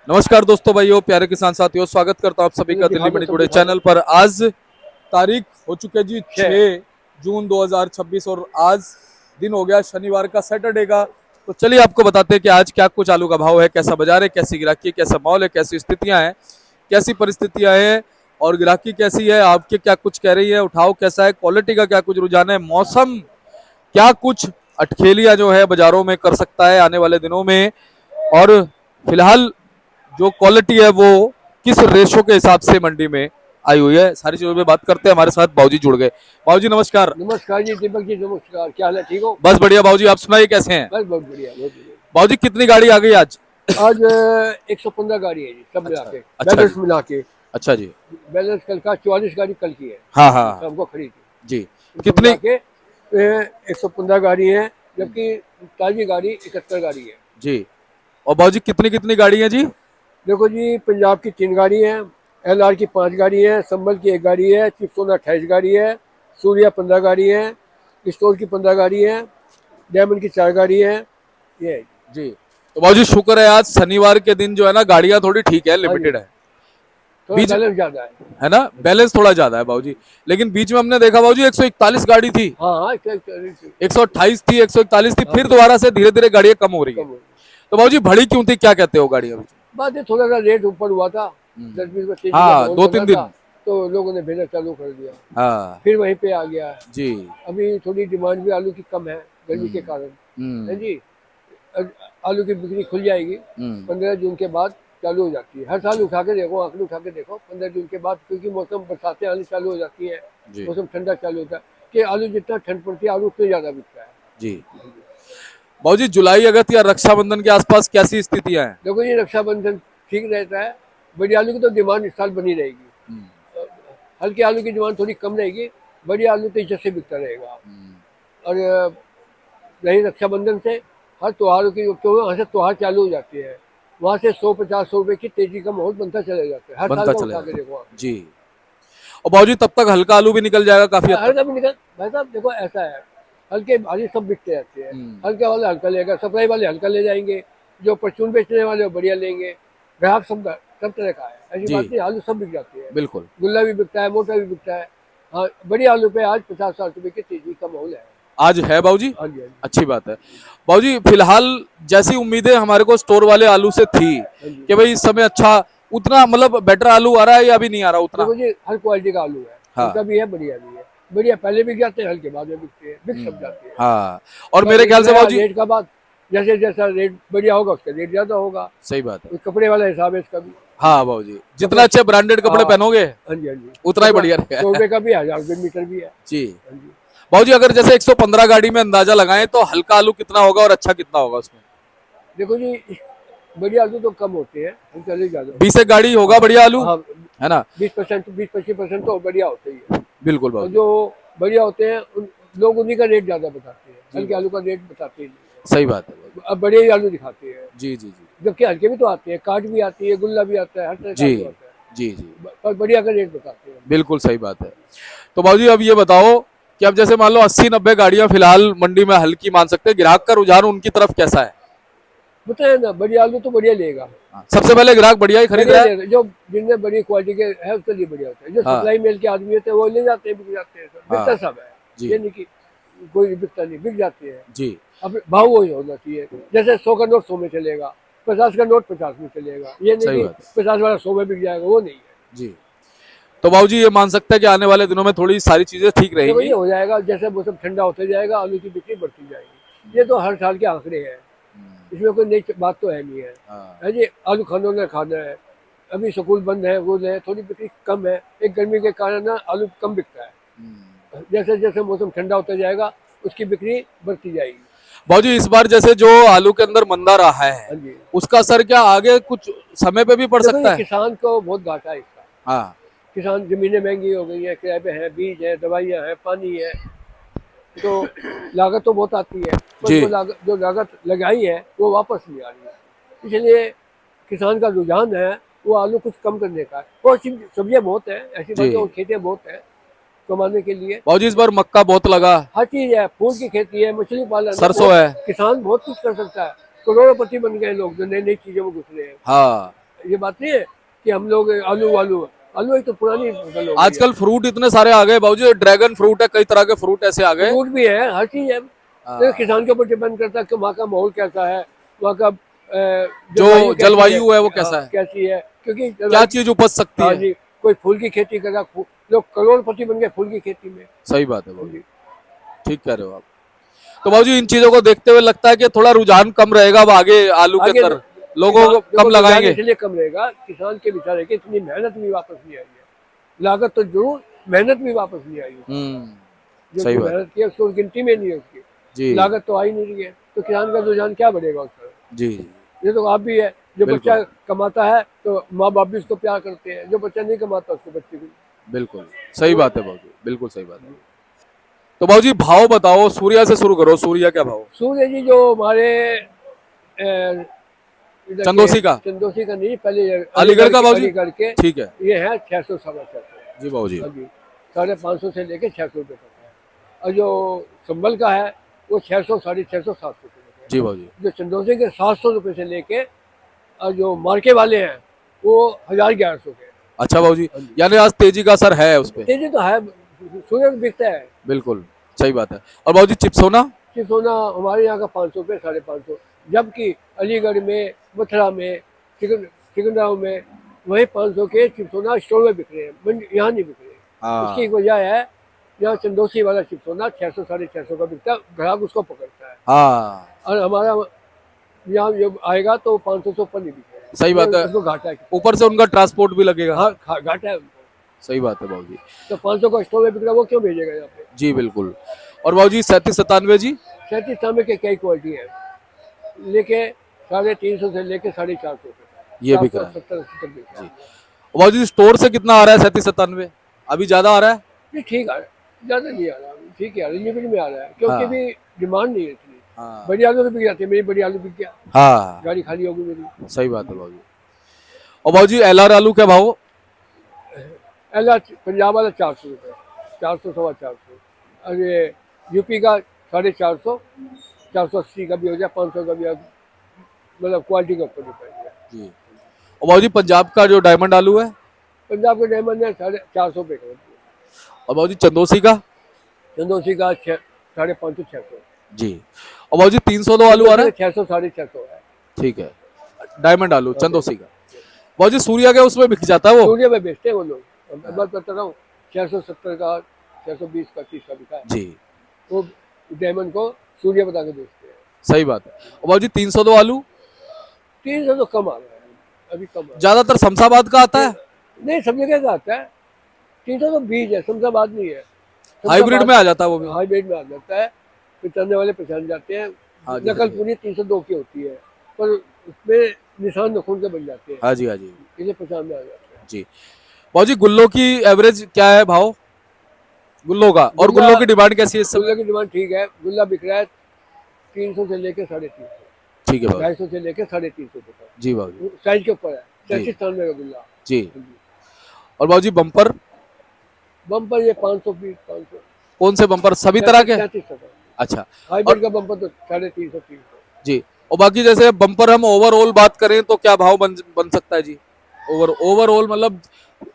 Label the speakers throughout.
Speaker 1: नमस्कार दोस्तों, भाइयों, प्यारे किसान साथियों, स्वागत करता हूं आप सभी का दिल्ली मंडी टुडे चैनल पर। आज तारीख हो चुके जी 6 जून 2026 और आज दिन हो गया शनिवार का, सैटरडे का। तो चलिए आपको बताते हैं कि आज क्या कुछ आलू का भाव है, कैसा बाजार है, कैसी गिराकी है, कैसा माहौल है, कैसी स्थितियां हैं, कैसी परिस्थितियां हैं और गिराकी कैसी है, आपके क्या कुछ कह रही है, उठाव कैसा है, क्वालिटी का क्या कुछ रुझान है, मौसम क्या कुछ अटखेलियां जो है बाजारों में कर सकता है आने वाले दिनों में, और फिलहाल जो क्वालिटी है वो किस रेशो के हिसाब से मंडी में आई हुई है, सारी चीजों पे बात करते हैं। हमारे साथ बाबूजी जुड़ गए। बाबूजी नमस्कार।
Speaker 2: नमस्कार जी, दीपक जी नमस्कार। क्या हाल है, ठीक हो?
Speaker 1: बस बढ़िया बाबूजी, आप सुनाइए कैसे हैं?
Speaker 2: बस बहुत बढ़िया, बहुत बढ़िया।
Speaker 1: बाबूजी कितनी गाड़ी आ गई आज?
Speaker 2: आज 115 गाड़ी है जी, सब मिला के,
Speaker 1: अच्छा
Speaker 2: बैलेंस
Speaker 1: जी।
Speaker 2: मिला के।
Speaker 1: अच्छा जी।
Speaker 2: बैलेंस कल का 44 गाड़ी कल की है,
Speaker 1: हाँ हाँ
Speaker 2: सबको खरीदी
Speaker 1: जी।
Speaker 2: सब
Speaker 1: कितनी?
Speaker 2: मिला के 115 गाड़ी है, जबकि ताजी गाड़ी 71 गाड़ी है।
Speaker 1: जी। और बाबूजी कितनी कितनी गाड़ी है जी?
Speaker 2: देखो जी, पंजाब की 3 गाड़ी है, LR की 5 गाड़ी है, संभल की 1 गाड़ी है, चिपसोना 28 गाड़ी है, सूर्या 15 गाड़ी है, स्टोर की 15 गाड़ी है, डायमंड की 4 गाड़ी है। ये है।
Speaker 1: जी। तो बाबूजी शुक्र है आज शनिवार के दिन जो है ना गाड़ियां थोड़ी ठीक है,
Speaker 2: हाँ जी,
Speaker 1: लिमिटेड है।
Speaker 2: थोड़ा
Speaker 1: बीच
Speaker 2: बैलेंस ज्यादा
Speaker 1: है ना, बैलेंस थोड़ा ज्यादा है बाबूजी। लेकिन बीच में हमने देखा बाबूजी 141 गाड़ी थी,
Speaker 2: हाँ हाँ,
Speaker 1: 128 थी, 141 थी,
Speaker 2: हाँ,
Speaker 1: फिर दोबारा से धीरे धीरे गाड़ियां कम हो रही है।
Speaker 2: कम हो गई।
Speaker 1: तो बाबूजी भड़ी क्यों थी, क्या कहते हो गाड़ियां अभी?
Speaker 2: बात है, थोड़ा सा रेट ऊपर हुआ था, 10-20 का
Speaker 1: हाँ,
Speaker 2: माहौल
Speaker 1: दो
Speaker 2: बना
Speaker 1: तीन दिन।
Speaker 2: था, तो लोगों ने भेजना चालू कर दिया,
Speaker 1: हाँ
Speaker 2: फिर वहीं पे आ गया।
Speaker 1: जी।
Speaker 2: अभी थोड़ी डिमांड भी आलू की कम है गर्मी के कारण, है
Speaker 1: हम्म
Speaker 2: जी। आलू की बिक्री खुल जाएगी
Speaker 1: हम्म
Speaker 2: 15 जून के बाद, चालू हो जाती है। हर साल उठा के देखो, आंकड़े उठा के देखो, 15 जून के बाद, क्योंकि मौसम बरसातें आनी चालू हो जाती है,
Speaker 1: जी
Speaker 2: मौसम ठंडा चालू होता है, कि आलू जितना ठंड पड़ती है आलू उतना ज्यादा बिकता है।
Speaker 1: जी। बाबूजी जुलाई अगस्त या रक्षाबंधन के आसपास कैसी स्थितियां हैं?
Speaker 2: देखो ये रक्षाबंधन ठीक रहता है, बड़ी आलू की तो डिमांड इस साल बनी रहेगी। हल्के आलू की डिमांड थोड़ी कम रहेगी, बड़ी आलू तो इज्जत से बिकता रहेगा। और रही रक्षाबंधन से, हर त्योहारों की, क्योंकि वहाँ से त्योहार चालू हो जाती है, वहाँ से 100-50 रुपए की तेजी का माहौल बनता चला जाता है, हर साल
Speaker 1: बनता
Speaker 2: का
Speaker 1: चला
Speaker 2: उठा के
Speaker 1: जाता
Speaker 2: देखो आप।
Speaker 1: है जी। और बाबूजी तब तक हल्का आलू भी निकल जाएगा काफी हद
Speaker 2: हर
Speaker 1: तक।
Speaker 2: कभी निकल, भाई साहब देखो ऐसा है, हल्के भारी सब बिकते रहते हैं। हल्के वाले हल्का लेगा, सप्लाई वाले हल्का ले जाएंगे, जो परचून बेचने वाले वो बढ़िया लेंगे, ग्राहक सब तरह का है, ऐसी
Speaker 1: जी
Speaker 2: बात नहीं, आलू सब बिक जाती है।
Speaker 1: बिल्कुल।
Speaker 2: गुल्ला भी बिकता है, मोटा भी बिकता है। हाँ, बड़ी आलू पे आज 50-60 रुपए की तेजी का माहौल है।
Speaker 1: आज है बाबूजी,
Speaker 2: हाँ जी, हाँ जी,
Speaker 1: अच्छी बात है। बाबूजी फिलहाल जैसी उम्मीदें हमारे को स्टोर वाले आलू से थी
Speaker 2: हाँ जी।
Speaker 1: कि भाई इस समय अच्छा उतना मतलब बेटर आलू आ रहा है या अभी नहीं आ रहा उतना?
Speaker 2: देखो जी, हर क्वालिटी का आलू है,
Speaker 1: हाँ
Speaker 2: हल्का भी है, बढ़िया भी है। बढ़िया पहले बिक जाते हैं, हल्के बाद में बिकते हैं, बिक सब जाते हैं।
Speaker 1: हाँ। और
Speaker 2: बस
Speaker 1: मेरे ख्याल से
Speaker 2: इतना है,
Speaker 1: बाबूजी,
Speaker 2: रेट का बात, जैसे जैसा रेट बढ़िया होगा उसका रेट ज्यादा होगा,
Speaker 1: सही बात है।
Speaker 2: तो कपड़े वाला हिसाब है इसका भी।
Speaker 1: हाँ बाबूजी, जितना
Speaker 2: कपड़े,
Speaker 1: अच्छे ब्रांडेड कपड़े
Speaker 2: हाँ
Speaker 1: पहनोगे
Speaker 2: हाँ जी, हाँ जी,
Speaker 1: उतना ही
Speaker 2: कपड़ा
Speaker 1: बढ़िया
Speaker 2: 100
Speaker 1: रहेगा।
Speaker 2: रुपए का भी है, 1000 रुपए मीटर भी है।
Speaker 1: जी।
Speaker 2: हाँ जी।
Speaker 1: बाबूजी अगर जैसे 115 गाड़ी में अंदाजा लगाएं तो हल्का आलू कितना होगा और अच्छा कितना होगा उसमें?
Speaker 2: देखो जी, बढ़िया आलू तो कम होते हैं, हम चले ज्यादा
Speaker 1: 20
Speaker 2: होते
Speaker 1: एक गाड़ी होगा बढ़िया आलू,
Speaker 2: हैं। हाँ,
Speaker 1: है ना?
Speaker 2: 20%, 20-25% तो बढ़िया होते ही है।
Speaker 1: बिल्कुल
Speaker 2: और
Speaker 1: बाबूजी।
Speaker 2: जो बढ़िया होते हैं लोग उन्हीं का रेट ज्यादा बताते हैं,
Speaker 1: जी
Speaker 2: हल्के आलू का रेट बताते ही नहीं
Speaker 1: सही बात है बाबूजी।
Speaker 2: है। अब बड़े ही आलू दिखाते हैं,
Speaker 1: जी जी जी
Speaker 2: जबकि हल्के भी तो आते हैं, काट भी आती है, गुल्ला भी आता है, हर तरह का
Speaker 1: जी
Speaker 2: आलू आता है,
Speaker 1: जी जी
Speaker 2: पर बढ़िया का रेट बताते हैं।
Speaker 1: बिल्कुल सही बात है। तो बाबूजी अब ये बताओ कि अब जैसे मान लो 80-90 गाड़ियां फिलहाल मंडी में हल्की मान सकते हैं, ग्राहक का रुझान उनकी तरफ कैसा है?
Speaker 2: बताया ना, बढ़िया आलू तो बढ़िया लेगा,
Speaker 1: सबसे पहले ग्राहक बढ़िया ही खरीद
Speaker 2: बढ़िया
Speaker 1: रहा है।
Speaker 2: लेगा। जो जिनमें बड़ी क्वालिटी के है उसके लिए बढ़िया होता है, जो
Speaker 1: हाँ
Speaker 2: सप्लाई मेल के आदमी होते हैं वो ले जाते हैं, बिक जाते हैं, बिकता
Speaker 1: हाँ
Speaker 2: सब है।
Speaker 1: जी
Speaker 2: ये नहीं कि कोई बिकता नहीं, बिक जाते हैं।
Speaker 1: जी
Speaker 2: अब भाव वही होना चाहिए, जैसे 100 का नोट 100 में चलेगा, 50 का नोट 50 में चलेगा, ये नहीं
Speaker 1: सही
Speaker 2: कि
Speaker 1: बात है
Speaker 2: 50 वाला 100 में बिक जाएगा, वो नहीं है।
Speaker 1: जी। तो बाबूजी ये मान सकते हैं कि आने वाले दिनों में थोड़ी सारी चीजें ठीक
Speaker 2: देखो ये
Speaker 1: रहेंगी।
Speaker 2: हो जाएगा, जैसे मौसम ठंडा होते जाएगा आलू की बिक्री बढ़ती जाएगी, ये तो हर साल के आंकड़े हैं, इसमें कोई नई बात तो है नहीं है।
Speaker 1: हाँ
Speaker 2: है जी, आलू खानों ने खाना है, अभी स्कूल बंद है, वो है, थोड़ी बिक्री कम है, एक गर्मी के कारण ना आलू कम बिकता है। जैसे जैसे मौसम ठंडा होता जाएगा उसकी बिक्री बढ़ती जाएगी।
Speaker 1: बाबूजी इस बार जैसे जो आलू के अंदर मंदा रहा
Speaker 2: हाँ
Speaker 1: है
Speaker 2: जी,
Speaker 1: उसका असर क्या आगे कुछ समय पे भी पड़
Speaker 2: देखो ये
Speaker 1: सकता है?
Speaker 2: किसान को बहुत घाटा है इसका।
Speaker 1: हाँ
Speaker 2: किसान, जमीनें महंगी हो गई है, किराए पे है, बीज है, दवाइयाँ हैं, पानी है, तो लागत तो बहुत आती है, पर
Speaker 1: जी
Speaker 2: जो लागत लगाई है वो वापस नहीं आ रही है। इसलिए किसान का रुझान है वो आलू कुछ कम करने का है। और सब्जियाँ बहुत है, ऐसी
Speaker 1: जी।
Speaker 2: बातें, और खेतें बहुत है कमाने के लिए,
Speaker 1: बाबूजी इस बार मक्का बहुत लगा,
Speaker 2: हर चीज है, फूल की खेती है, मछली पालन है,
Speaker 1: सरसों
Speaker 2: बहुत,
Speaker 1: है।
Speaker 2: किसान बहुत कुछ कर सकता है। करोड़पति बन गए लोग जो नई नई चीजों में घुस रहे हैं।
Speaker 1: हाँ
Speaker 2: ये बात नहीं है कि हम लोग आलू आलू आलू एक तो पुरानी फसल हो गई है।
Speaker 1: आजकल फ्रूट इतने सारे आ गए बाबूजी, ड्रैगन फ्रूट है, कई तरह के फ्रूट ऐसे आ गए।
Speaker 2: फ्रूट भी है, हर चीज है।
Speaker 1: हाँ।
Speaker 2: तो किसान के ऊपर डिपेंड करता है कि वहाँ का माहौल कैसा है, वहाँ का
Speaker 1: जो
Speaker 2: कैसी
Speaker 1: जलवायु है वो कैसा है,
Speaker 2: कैसी है, क्योंकि
Speaker 1: क्या चीज उपज सकती
Speaker 2: हाँ
Speaker 1: है।
Speaker 2: जी, कोई फूल की खेती कर रहा, लोग करोड़पति बन गए फूल की खेती में।
Speaker 1: सही बात है
Speaker 2: हाँ
Speaker 1: बाबूजी,
Speaker 2: जी।
Speaker 1: ठीक कह रहे हो आप। तो बाबूजी इन चीजों को देखते हुए लगता है कि थोड़ा रुझान कम रहेगा अब आगे आलू के
Speaker 2: आगे
Speaker 1: अंदर, लोगों को
Speaker 2: देखो,
Speaker 1: कम लगाएंगे।
Speaker 2: इसलिए कम रहेगा, किसान के बेचारे की इतनी मेहनत भी वापस नहीं आई है। लागत तो जरूर, मेहनत भी वापस नहीं आई है। जो
Speaker 1: सही
Speaker 2: जो
Speaker 1: बात
Speaker 2: मेहनत की है उसको गिनती में नहीं है उसकी,
Speaker 1: जी
Speaker 2: लागत तो आई नहीं रही है, तो किसान का रुझान क्या बढ़ेगा उसका।
Speaker 1: जी।
Speaker 2: ये तो आप भी है, जो
Speaker 1: बिल्कुल।
Speaker 2: बच्चा कमाता है तो माँ बाप भी उसको प्यार करते हैं, जो बच्चा नहीं कमाता उसको बच्चे को।
Speaker 1: बिल्कुल सही बात है बाबूजी, बिल्कुल सही बात है। तो बाबूजी भाव बताओ, सूर्या से शुरू करो, सूर्या क्या भाव।
Speaker 2: सूर्य जी जो हमारे इधर
Speaker 1: चंदोसी का,
Speaker 2: चंदोसी का नहीं, पहले
Speaker 1: अलीगढ़ का बाबूजी,
Speaker 2: अलीगढ़ के
Speaker 1: ठीक है
Speaker 2: ये है 600 650।
Speaker 1: जी बाबूजी।
Speaker 2: हाँ जी, 550 से लेके 600 रुपये तक है। और जो संभल का है वो 600 650 700 रुपये तक है।
Speaker 1: जी बाबूजी।
Speaker 2: जो चंदोसी के 700 रुपये से लेके और जो मार्के वाले हैं वो 1000 1100 के।
Speaker 1: अच्छा बाबूजी,
Speaker 2: हाँ जी।
Speaker 1: यानी आज तेजी का असर है उस पे।
Speaker 2: तेजी तो है, सूर्य में बिकता है।
Speaker 1: बिल्कुल सही बात है। और बाबूजी चिप्सोना,
Speaker 2: चिप्स होना हमारे यहाँ का 500 रुपये 550, जबकि अलीगढ़ में, मथुरा में, सिकंदराबाद में वही 500 के चिप्स होना स्टोर में बिक रहे हैं, यहाँ नहीं बिक रहे।
Speaker 1: हाँ
Speaker 2: उसकी एक वजह है, यहाँ चंदोसी वाला चिप्स होना 600 650 का बिकता है, ग्राहक उसको पकड़ता है।
Speaker 1: हाँ
Speaker 2: और हमारा यहाँ जब आएगा तो 500 से ऊपर नहीं बिकेगा।
Speaker 1: सही बात है,
Speaker 2: उसको घाटा है।
Speaker 1: ऊपर से उनका ट्रांसपोर्ट भी लगेगा।
Speaker 2: हाँ घाटा है उनको।
Speaker 1: सही बात है बाबूजी।
Speaker 2: तो 500 का स्टोर में बिक रहा है, वो क्यों भेजेगा यहाँ पे।
Speaker 1: जी बिल्कुल। और बाबूजी 37 97 जी,
Speaker 2: 37 तांबे के कई क्वालिटी है, लेके 350 से लेके 450 तक
Speaker 1: ये बिक रहा है
Speaker 2: 70 80 तक बिक रहा है।
Speaker 1: और बाबूजी स्टोर से कितना आ रहा है 37 97, अभी ज्यादा आ रहा है।
Speaker 2: नहीं ठीक है, ज़्यादा नहीं आ रहा, ठीक है, लिमिट में आ रहा है, क्योंकि
Speaker 1: हाँ।
Speaker 2: भी डिमांड नहीं है इतनी।
Speaker 1: हाँ
Speaker 2: बड़ी आलू तो बिक जाती है, मेरी बड़ी आलू बिक गया,
Speaker 1: हाँ
Speaker 2: गाड़ी खाली होगी मेरी।
Speaker 1: सही बात है बाबूजी। और बाबूजी LR आलू क्या भाव।
Speaker 2: एला पंजाब वाला 400 रुपये, 400 450। और ये यूपी का 450, 480 का भी हो जाए, 500 का भी, मतलब क्वालिटी के ऊपर डिपेंड है।
Speaker 1: जी। और बाबूजी पंजाब का जो डायमंड आलू है।
Speaker 2: पंजाब का डायमंड है 450 रुपये का,
Speaker 1: और बाबूजी चंदोसी का।
Speaker 2: चंदोसी का 550 600।
Speaker 1: जी। और बाबूजी 302 आलू आ रहा है।
Speaker 2: 600 650 है।
Speaker 1: ठीक है, डायमंड आलू चंदोसी का। बाबूजी सूर्या का उसमें बिक जाता है वो।
Speaker 2: सूर्य में बेचते हैं वो लोग, मैं बात करता रहा हूँ, 670 का, 620 का, 30 का बिका है।
Speaker 1: जी
Speaker 2: वो डायमंड को सूर्य बता के बेचते हैं।
Speaker 1: सही बात है। और बाबूजी 302 आलू
Speaker 2: 300 तो कम आ रहा है, अभी कम आ रहा
Speaker 1: ज्यादातर शमशाबाद का आता है।
Speaker 2: है। नहीं, सब जगह का आता है। 300 तो बीज है, शमशाबाद नहीं है।
Speaker 1: हाइब्रिड में आ जाता है वो भी।
Speaker 2: हाइब्रिड में आ जाता है, पहचानने वाले पहचान जाते हैं।
Speaker 1: हाँ जी,
Speaker 2: नकल
Speaker 1: हाँ जी।
Speaker 2: पूरी 302 की होती है, पर उसमें निशान नखून के बन जाते हैं,
Speaker 1: हाँ जी हाँ जी
Speaker 2: इसलिए पहचान में आ जाते हैं।
Speaker 1: जी। बाबूजी गुल्लो की एवरेज क्या है भाव, गुल्लो का, और
Speaker 2: गुल्ला-
Speaker 1: गुल्लो की डिमांड कैसी है इस
Speaker 2: गुल्ला
Speaker 1: समय।
Speaker 2: की डिमांड ठीक है, गुल्ला बिक रहा है 300 से लेके 350,
Speaker 1: ठीक है बाबू
Speaker 2: 250 से लेके 350 तक।
Speaker 1: जी बाबूजी
Speaker 2: साइज के ऊपर है,
Speaker 1: जी।
Speaker 2: 37 तानवे का गुल्ला।
Speaker 1: जी। और बाबूजी बम्पर,
Speaker 2: बम्पर ये 500 पीस, 500,
Speaker 1: कौन से बम्पर, सभी तरह के।
Speaker 2: 37 तक।
Speaker 1: अच्छा
Speaker 2: हाइब्रिड का बम्पर तो 350 300।
Speaker 1: जी। और बाकी जैसे बम्पर हम ओवरऑल बात करें तो क्या भाव बन सकता है जी। ओवरऑल मतलब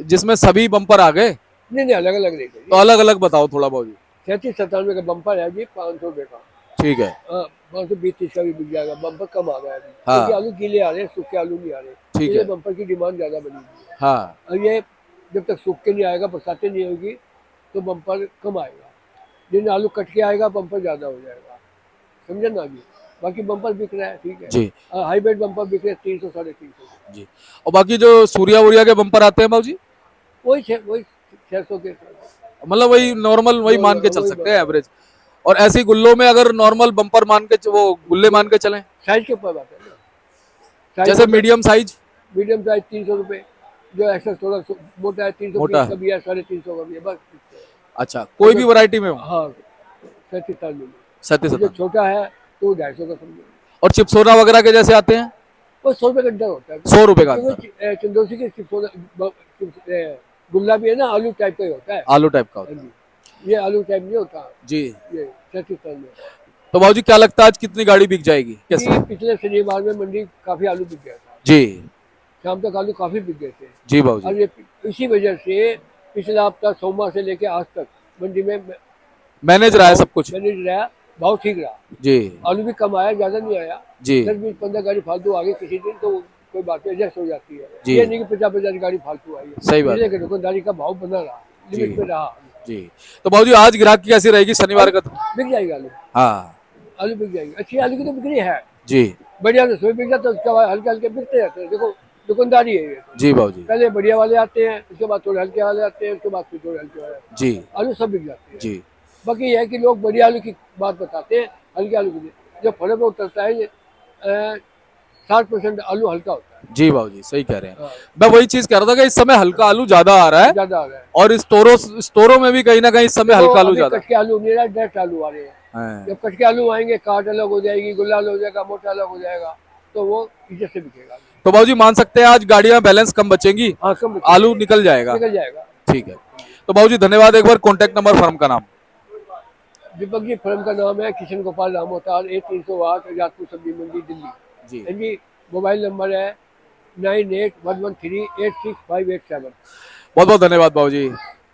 Speaker 1: जिसमें सभी बम्पर आ गए,
Speaker 2: नहीं अलग अलग रेट है
Speaker 1: तो अलग अलग बताओ थोड़ा बाबूजी।
Speaker 2: 37 97 का बम्पर है जी, 500 रुपये का।
Speaker 1: ठीक है।
Speaker 2: हाँ, 520 30 का भी बिक जाएगा, बम्पर कम आ गया है अभी,
Speaker 1: हाँ।
Speaker 2: क्योंकि आलू गीले आ रहे हैं, सूखे आलू नहीं आ रहे,
Speaker 1: ठीक
Speaker 2: इसलिए
Speaker 1: है।
Speaker 2: बम्पर की डिमांड ज्यादा बनी हुई है।
Speaker 1: हाँ
Speaker 2: और ये जब तक सूख के नहीं आएगा, बरसातें नहीं होगी, तो बम्पर कम आएगा। जिन आलू कट के आएगा बम्पर ज्यादा हो जाएगा, समझे ना अभी। बाकी बम्पर बिक रहा है, ठीक है।
Speaker 1: जी
Speaker 2: हाइब्रिड बम्पर बिक रहे हैं 300 350।
Speaker 1: जी। और बाकी जो सूर्या वूर्या के बम्पर आते हैं बाबूजी,
Speaker 2: वही 600 के,
Speaker 1: मतलब वही नॉर्मल, वही मान के चल सकते हैं एवरेज। और ऐसे ही गुल्लों में अगर नॉर्मल बम्पर मान के वो गुल्ले मान के चलें,
Speaker 2: साइज के ऊपर बात है ना। साइज
Speaker 1: जैसे मीडियम साइज,
Speaker 2: मीडियम साइज 300 रुपये, जो एक्स्ट्रा थोड़ा मोटा है 320
Speaker 1: मोटा
Speaker 2: का भी है, 350 का भी है, बस।
Speaker 1: अच्छा कोई भी वैरायटी में हो।
Speaker 2: हाँ 37 में।
Speaker 1: 37
Speaker 2: जो छोटा है तो 250 का समझो।
Speaker 1: और चिप्सोना वगैरह के जैसे आते हैं
Speaker 2: वो 100 रुपये का अंदर होता है।
Speaker 1: 100 रुपए का
Speaker 2: क्योंकि चंदोसी के गुल्ला भी है ना, आलू टाइप का ही होता है।
Speaker 1: आलू टाइप का
Speaker 2: हाँ
Speaker 1: होता है।
Speaker 2: जी, ये आलू टाइप नहीं होता,
Speaker 1: जी।
Speaker 2: ये 37 में।
Speaker 1: तो बाबूजी क्या लगता है आज कितनी गाड़ी बिक जाएगी कैसे।
Speaker 2: ये पिछले शनिवार में मंडी काफी आलू बिक गया था,
Speaker 1: जी
Speaker 2: शाम तक आलू काफी बिक गए थे।
Speaker 1: जी बाबूजी।
Speaker 2: और ये इसी वजह से पिछला हफ्ता सोमवार से लेके आज तक मंडी में
Speaker 1: मैनेज रहा है सब कुछ।
Speaker 2: मैनेज रहा, भाव ठीक रहा।
Speaker 1: जी
Speaker 2: आलू भी कम आया, ज्यादा नहीं आया।
Speaker 1: जी
Speaker 2: 10-20-15 गाड़ी फालतू आ गई किसी दिन तो कोई बात नहीं, एडजस्ट हो जाती है।
Speaker 1: जी।
Speaker 2: ये नहीं कि 50-50 गाड़ी फालतू आई है।
Speaker 1: सही बात
Speaker 2: इसलिए
Speaker 1: है।
Speaker 2: कि दुकानदारी का भाव बना रहा, लिमिट
Speaker 1: जी
Speaker 2: में रहा।
Speaker 1: जी। तो बाबूजी आज ग्राहक की कैसी रहेगी शनिवार का?
Speaker 2: बिक जाएगी आलू,
Speaker 1: हाँ
Speaker 2: आलू बिक जाएगी। अच्छी आलू की तो बिक्री है,
Speaker 1: जी
Speaker 2: बढ़िया तो बिक जाता है, उसके बाद हल्के हल्के बिकते जाते हैं। देखो दुकानदारी है ये तो।
Speaker 1: जी बाबूजी।
Speaker 2: पहले बढ़िया वाले आते हैं, उसके बाद थोड़े हल्के वाले आते हैं, उसके बाद फिर थोड़े हल्के वाले आते हैं।
Speaker 1: जी
Speaker 2: आलू सब बिक जाते हैं।
Speaker 1: जी
Speaker 2: बाकी ये है कि लोग बढ़िया आलू की बात बताते हैं, हल्के आलू की जो फर्क उतरता है ये 60% आलू हल्का होता है।
Speaker 1: जी बाबूजी सही कह रहे हैं।
Speaker 2: हाँ,
Speaker 1: मैं वही चीज कह रहा था कि इस समय हल्का आलू ज्यादा आ रहा है
Speaker 2: ज्यादा आ रहा है।
Speaker 1: और स्टोरों में भी कहीं ना कहीं इस समय
Speaker 2: देखो,
Speaker 1: हल्का आलू
Speaker 2: अभी
Speaker 1: ज्यादा
Speaker 2: कच्चे आलू नहीं रहा, डायरेक्ट आलू आ रहे हैं।
Speaker 1: है।
Speaker 2: जब कच्चे आलू आएंगे, काट अलग हो जाएगी, गुलाल हो जाएगा, मोटा अलग हो जाएगा, तो वो इज्जत से बिकेगा।
Speaker 1: तो बाबूजी मान सकते हैं आज गाड़ियां बैलेंस कम बचेंगी,
Speaker 2: हाँ, कम
Speaker 1: आलू निकल जाएगा।
Speaker 2: निकल जाएगा।
Speaker 1: ठीक है। तो बाबूजी धन्यवाद। एक बार कॉन्टेक्ट नंबर, फर्म का नाम।
Speaker 2: दीपक जी फर्म का नाम है किशन गोपाल रामोताल, A308 आजादपुर सब्जी मंडी, दिल्ली।
Speaker 1: जी
Speaker 2: जी, मोबाइल नंबर है 9811386587।
Speaker 1: बहुत बहुत धन्यवाद बाबूजी।